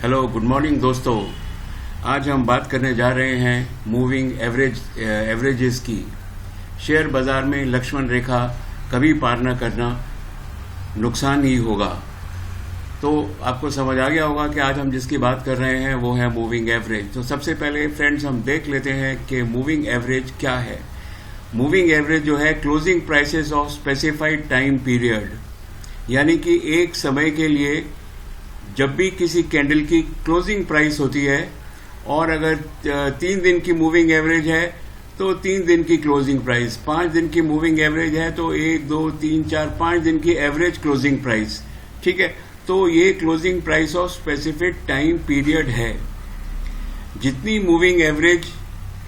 Hello good morning दोस्तों। आज हम बात करने जा रहे हैं मूविंग एवरेजेस की। शेयर बाजार में लक्ष्मण रेखा कभी पार न करना नुकसान ही होगा। तो आपको समझ आ गया होगा कि आज हम जिसकी बात कर रहे हैं वो है मूविंग एवरेज। तो सबसे पहले फ्रेंड्स हम देख लेते हैं कि मूविंग एवरेज क्या है। मूविंग एवरेज जो है closing prices of specified time period, यानी कि एक समय के लिए जब भी किसी कैंडल की क्लोजिंग प्राइस होती है और अगर 3 दिन की मूविंग एवरेज है तो 3 दिन की क्लोजिंग प्राइस, 5 दिन की मूविंग एवरेज है तो 1 2 3 4 5 दिन की एवरेज क्लोजिंग प्राइस। ठीक है, तो ये closing price of specific time period है। जितनी moving average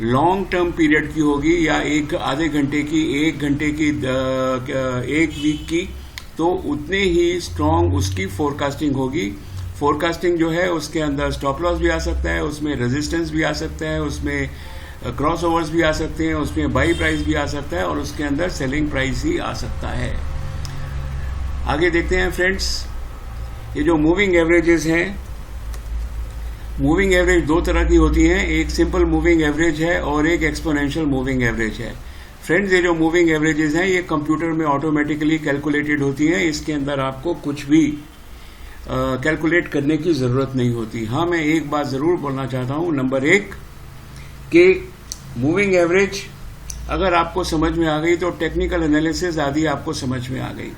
long term period की होगी या एक आधे घंटे की, 1 घंटे की, 1 वीक की, तो उतने ही स्ट्रांग उसकी फोरकास्टिंग होगी। फोरकास्टिंग जो है उसके अंदर स्टॉप लॉस भी आ सकता है, उसमें रेजिस्टेंस भी आ सकता है, उसमें क्रॉस ओवर्स भी आ सकते हैं, उसमें बाई प्राइस भी आ सकता है और उसके अंदर सेलिंग प्राइस ही आ सकता है। आगे देखते हैं फ्रेंड्स, ये जो मूविंग एवरेजेस हैं, मूविंग एवरेज 2 तरह की होती हैं। एक सिंपल मूविंग एवरेज है और एक एक्सपोनेंशियल मूविंग एवरेज है। फ्रेंड्स, ये जो मूविंग एवरेजेस हैं ये कंप्यूटर में ऑटोमेटिकली कैलकुलेटेड होती हैं। इसके अंदर आपको कुछ भी कैलकुलेट करने की जरूरत नहीं होती। हाँ, मैं एक बात जरूर बोलना चाहता हूं। नंबर 1 कि मूविंग एवरेज अगर आपको समझ में आ गई तो टेक्निकल एनालिसिस आदि आपको समझ में आ गई।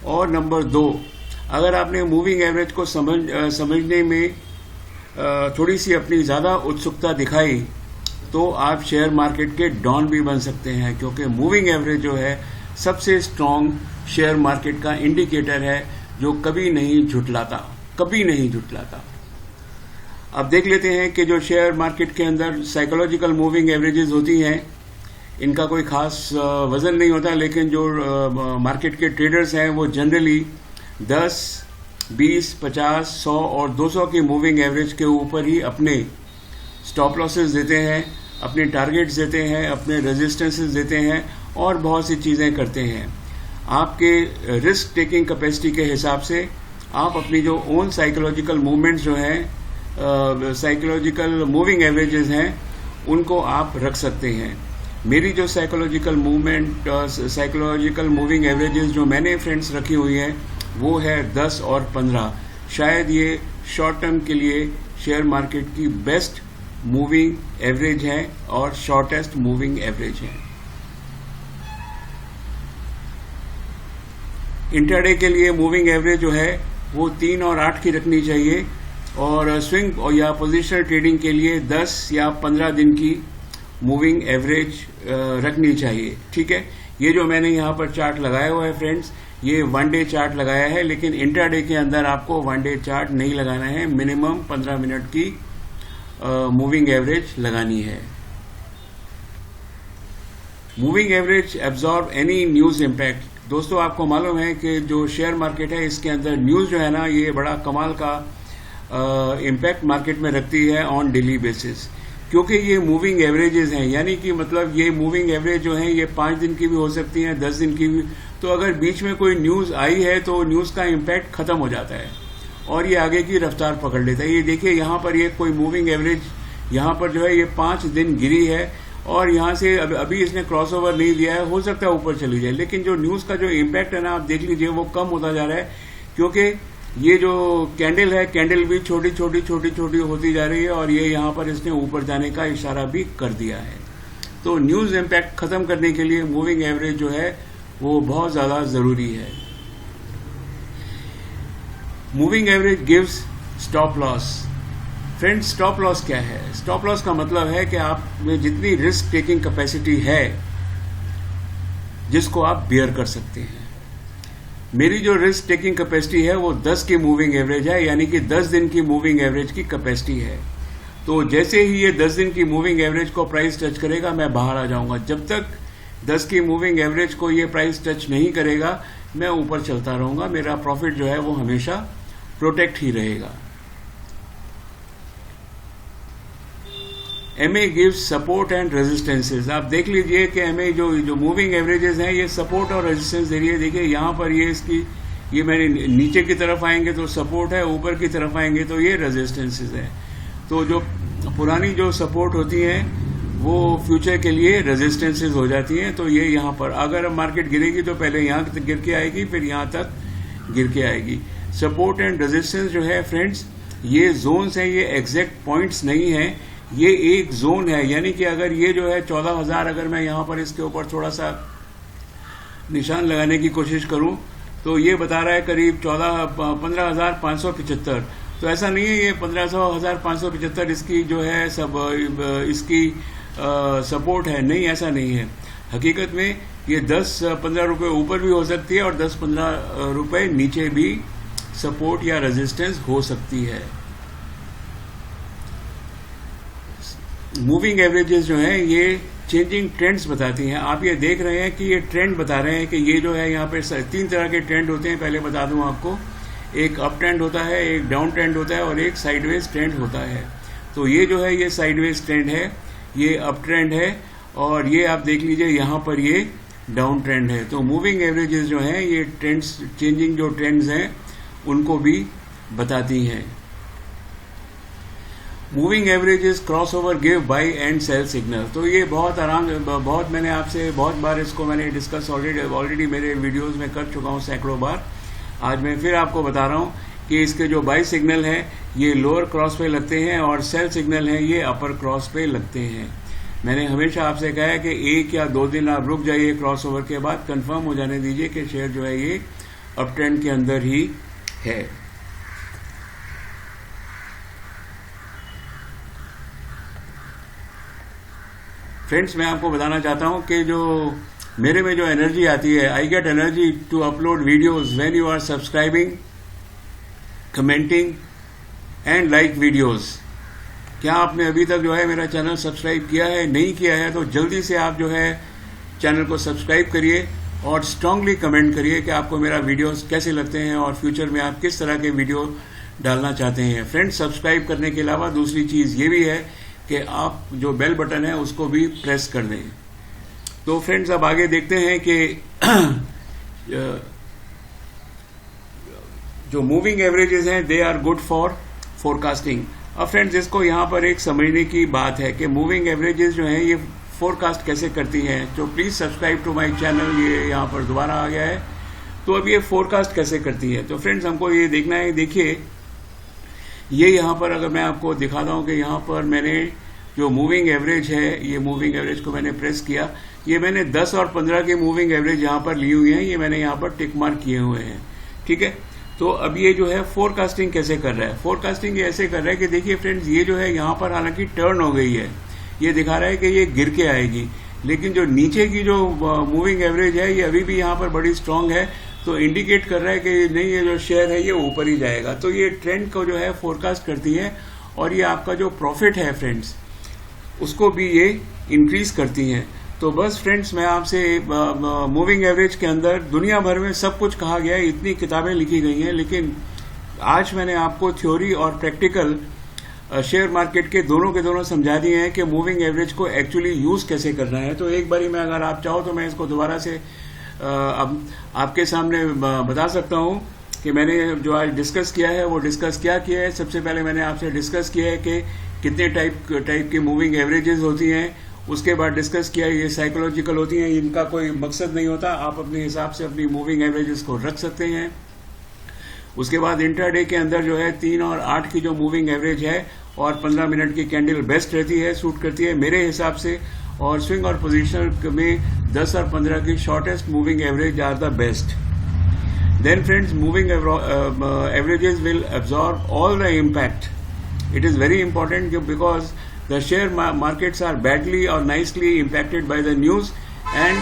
और नंबर 2, अगर आपने मूविंग एवरेज को समझने में थोड़ी सी अपनी ज्यादा उत्सुकता दिखाई तो आप शेयर मार्केट के डॉन भी बन सकते हैं, क्योंकि मूविंग एवरेज जो है सबसे स्ट्रांग शेयर मार्केट का इंडिकेटर है जो कभी नहीं झुठलाता, कभी नहीं झुठलाता। अब देख लेते हैं कि जो शेयर मार्केट के अंदर साइकोलॉजिकल मूविंग एवरेजेस होती हैं, इनका कोई खास वजन नहीं होता, लेकिन जो मार्केट के ट्रेडर्स हैं वो जनरली 10, 20, 50, 100 और 200 की मूविंग एवरेज के ऊपर ही अपने स्टॉप लॉसेस देते हैं, अपने टारगेट्स देते हैं, अपने रेजिस्टेंसेस देते हैं और बहुत सी चीजें करते हैं। आपके रिस्क टेकिंग कैपेसिटी के हिसाब से आप अपनी जो ओन साइकोलॉजिकल मूवमेंट्स जो हैं, साइकोलॉजिकल मूविंग एवरेजेस हैं, उनको आप रख सकते हैं। मेरी जो साइकोलॉजिकल मूविंग एवरेजेस जो मैंने फ्रेंड्स रखी हुई हैं वो है 10 और 15। शायद ये शॉर्ट टर्म के लिए शेयर मार्केट की बेस्ट मूविंग एवरेज है और शॉर्टेस्ट मूविंग एवरेज है। इंट्राडे के लिए मूविंग एवरेज जो है वो 3 और 8 की रखनी चाहिए और स्विंग और या पोजिशनल ट्रेडिंग के लिए 10 या 15 दिन की मूविंग एवरेज रखनी चाहिए। ठीक है, ये जो मैंने यहाँ पर चार्ट लगाया हुआ है फ्रेंड्स, ये 1 डे चार्ट लगाया है, लेकिन इंट्राडे के अंदर आपको 1 डे चार्ट नहीं लगाना है, मिनिमम 15 मिनट की मूविंग एवरेज लगानी है। Moving average absorb any news impact. दोस्तों, आपको मालूम है कि जो शेयर मार्केट है इसके अंदर न्यूज जो है ना, ये बड़ा कमाल का इम्पैक्ट मार्केट में रखती है ऑन डेली बेसिस, क्योंकि ये मूविंग एवरेजेस हैं। यानी कि मतलब ये मूविंग एवरेज जो है ये 5 दिन की भी हो सकती है, 10 दिन की भी। तो अगर बीच में कोई न्यूज आई है तो न्यूज का इम्पैक्ट खत्म हो जाता है और ये आगे की रफ्तार पकड़ लेता है। ये देखिए, यहाँ पर ये कोई मूविंग एवरेज यहाँ पर जो है ये 5 दिन गिरी है और यहाँ से अभी इसने क्रॉस ओवर नहीं दिया है, हो सकता है ऊपर चली जाए, लेकिन जो न्यूज का जो इम्पैक्ट है ना, आप देख लीजिए वो कम होता जा रहा है, क्योंकि ये जो कैंडल है, कैंडल भी छोटी छोटी होती जा रही है और ये यहाँ पर इसने ऊपर जाने का इशारा भी कर दिया है। तो न्यूज इम्पैक्ट खत्म करने के लिए मूविंग एवरेज जो है वो बहुत ज्यादा जरूरी है। Moving average gives stop loss. Friends, stop loss क्या है? स्टॉप लॉस का मतलब है कि आप में जितनी रिस्क टेकिंग कैपेसिटी है जिसको आप बियर कर सकते हैं। मेरी जो रिस्क टेकिंग कैपेसिटी है वो 10 की मूविंग एवरेज है, यानी कि 10 दिन की मूविंग एवरेज की कैपेसिटी है। तो जैसे ही ये 10 दिन की मूविंग एवरेज को प्राइस टच करेगा मैं बाहर आ जाऊंगा। जब तक 10 की मूविंग एवरेज को ये प्राइस टच नहीं करेगा मैं ऊपर चलता रहूंगा, मेरा प्रॉफिट जो है वो हमेशा प्रोटेक्ट ही रहेगा। MA gives support and resistances. आप देख लीजिए कि MA जो मूविंग एवरेजेस हैं ये सपोर्ट और रेजिस्टेंस दे रही है। देखिए यहाँ पर ये इसकी ये मैंने नीचे की तरफ आएंगे तो सपोर्ट है, ऊपर की तरफ आएंगे तो ये रेजिस्टेंसेस है। तो जो पुरानी जो सपोर्ट होती हैं वो फ्यूचर के लिए रेजिस्टेंसेस हो जाती हैं। तो ये यहाँ पर अगर मार्केट गिरेगी तो पहले यहाँ तक गिर के आएगी, फिर यहाँ तक गिर के आएगी। सपोर्ट एंड रेजिस्टेंस जो है फ्रेंड्स, ये जोन्स हैं, ये एग्जैक्ट पॉइंट्स नहीं है, ये एक जोन है। यानी कि अगर ये जो है 14,000, अगर मैं यहाँ पर इसके ऊपर थोड़ा सा निशान लगाने की कोशिश करूं तो ये बता रहा है करीब 15,575। तो ऐसा नहीं है, ये 15,575 इसकी जो है सब इसकी सपोर्ट है, नहीं, ऐसा नहीं है। हकीकत में ये 10-15 रुपए ऊपर भी हो सकती है और 10-15 रुपए नीचे भी सपोर्ट या रेजिस्टेंस हो सकती है। मूविंग एवरेजेस जो हैं ये चेंजिंग ट्रेंड्स बताती हैं। आप ये देख रहे हैं कि ये ट्रेंड बता रहे हैं कि ये जो है यहाँ पे 3 तरह के ट्रेंड होते हैं। पहले बता दूं आपको, एक अप ट्रेंड होता है, एक डाउन ट्रेंड होता है और एक साइडवेज ट्रेंड होता है। तो ये जो है ये साइडवेज ट्रेंड है, ये अप ट्रेंड है और ये आप देख लीजिए यहाँ पर ये डाउन ट्रेंड है। तो मूविंग एवरेजेस जो हैं ये ट्रेंड्स, चेंजिंग जो ट्रेंड्स हैं उनको भी बताती हैं। Moving averages cross over give buy and sell signal. तो ये बहुत मैंने आपसे बहुत बार इसको मैंने डिस्कस ऑलरेडी मेरे वीडियोस में कर चुका हूँ सैकड़ों बार। आज मैं फिर आपको बता रहा हूँ कि इसके जो बाई सिग्नल है ये लोअर क्रॉस पे लगते हैं और सेल सिग्नल है ये अपर क्रॉस पे लगते हैं। मैंने हमेशा आपसे कहा है कि 1 या 2 दिन आप रुक जाइए, क्रॉस ओवर के बाद कंफर्म हो जाने दीजिए कि शेयर जो है ये अप ट्रेंड के अंदर ही है। फ्रेंड्स, मैं आपको बताना चाहता हूं कि जो मेरे में जो एनर्जी आती है, I get energy to upload videos when you are subscribing, commenting and like videos. क्या आपने अभी तक जो है मेरा चैनल सब्सक्राइब किया है? नहीं किया है तो जल्दी से आप जो है चैनल को सब्सक्राइब करिए और स्ट्रांगली कमेंट करिए कि आपको मेरा वीडियोस कैसे लगते हैं और फ्यूचर में आप किस तरह के वीडियो डालना चाहते हैं। फ्रेंड्स, सब्सक्राइब करने के अलावा दूसरी चीज़ ये भी है कि आप जो बेल बटन है उसको भी प्रेस कर दें। तो फ्रेंड्स, अब आगे देखते हैं कि जो मूविंग एवरेजेस हैं they are good for forecasting. अब फ्रेंड्स, इसको यहाँ पर एक समझने की बात है कि मूविंग एवरेजेस जो हैं ये फोरकास्ट कैसे करती हैं। तो please subscribe to my channel, ये यहाँ पर दोबारा आ गया है। तो अब ये फोरकास्ट कैसे करती है, तो फ्रेंड्स हमको ये देखना है। देखिए, ये यहाँ पर अगर मैं आपको दिखाता हूँ कि यहाँ पर मैंने जो मूविंग एवरेज है, ये मूविंग एवरेज को मैंने प्रेस किया, ये मैंने 10 और 15 की मूविंग एवरेज यहाँ पर ली हुई है, ये मैंने यहाँ पर टिक मार्क किए हुए हैं, ठीक है। तो अब ये जो है फोरकास्टिंग कैसे कर रहा है, फोरकास्टिंग ये ऐसे कर रहा है कि देखिए फ्रेंड्स, ये जो है यहाँ पर हालांकि टर्न हो गई है, ये दिखा रहा है कि ये गिर के आएगी, लेकिन जो नीचे की जो मूविंग एवरेज है ये अभी भी यहाँ पर बड़ी स्ट्रांग है, तो इंडिकेट कर रहा है कि नहीं, ये जो शेयर है ये ऊपर ही जाएगा। तो ये ट्रेंड को जो है फोरकास्ट करती है और ये आपका जो प्रॉफिट है फ्रेंड्स उसको भी ये इंक्रीज करती हैं। तो बस फ्रेंड्स, मैं आपसे मूविंग एवरेज के अंदर दुनिया भर में सब कुछ कहा गया है, इतनी किताबें लिखी गई हैं, लेकिन आज मैंने आपको थ्योरी और प्रैक्टिकल शेयर मार्केट के दोनों समझा दिए हैं कि मूविंग एवरेज को एक्चुअली यूज कैसे करना है। तो एक बारी मैं, अगर आप चाहो तो मैं इसको दोबारा से अब आपके सामने बता सकता हूं कि मैंने जो आज डिस्कस किया है वो डिस्कस क्या किया है। सबसे पहले मैंने आपसे डिस्कस किया है कि कितने टाइप की मूविंग एवरेजेस होती हैं, उसके बाद डिस्कस किया ये साइकोलॉजिकल होती हैं, इनका कोई मकसद नहीं होता, आप अपने हिसाब से अपनी मूविंग एवरेजेस को रख सकते हैं। उसके बाद इंट्राडे के अंदर जो है 3 और 8 की जो मूविंग एवरेज है और 15 मिनट की कैंडल बेस्ट रहती है, सूट करती है मेरे हिसाब से, और स्विंग और पोजीशनल में 10 और 15 की shortest moving average are the best. Then friends, moving averages will absorb all the impact. It is very important because the share markets are badly or nicely impacted by the news, and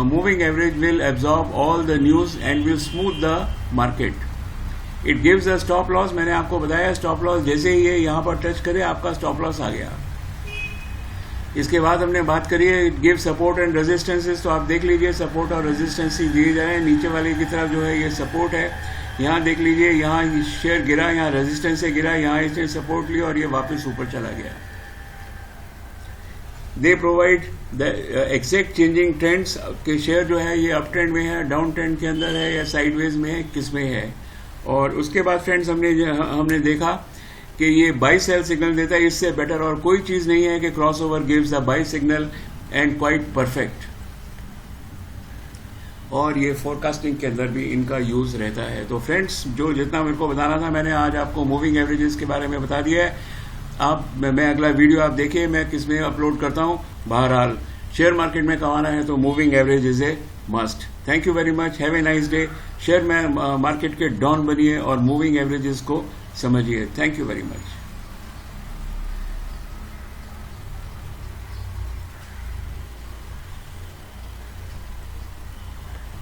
moving average will absorb all the news and will smooth the market. It gives a stop loss. मैंने आपको बताया stop loss जैसे ही ये यहाँ पर touch करे आपका stop loss आ गया। इसके बाद हमने बात करी है it gives support and resistances। तो आप देख लीजिए सपोर्ट और रेजिस्टेंस दिए जा रहे हैं। नीचे वाले की तरफ जो है ये सपोर्ट है, यहाँ देख लीजिए, यहाँ शेयर गिरा, यहाँ रेजिस्टेंस से गिरा, यहाँ इसने सपोर्ट लिया और ये वापस ऊपर चला गया। They provide the exact changing trends के शेयर जो है ये अप ट्रेंड में है, डाउन ट्रेंड के अंदर है या साइडवेज में है, किस में है। और उसके बाद फ्रेंड्स हमने देखा कि ये बाई सेल सिग्नल देता है, इससे बेटर और कोई चीज नहीं है कि cross over gives the by signal and quite perfect. और ये फोरकास्टिंग के अंदर भी इनका यूज रहता है। तो फ्रेंड्स जो जितना मेरे को बताना था मैंने आज आपको मूविंग एवरेजेस के बारे में बता दिया है। मैं अगला वीडियो आप देखिए मैं किस में अपलोड करता हूँ। बहरहाल शेयर मार्केट में कमाना है तो moving average is a must. Thank you very much, have a nice day. Share में मार्केट के डॉन बनिए और मूविंग एवरेजेस को समझिए। Thank you very much.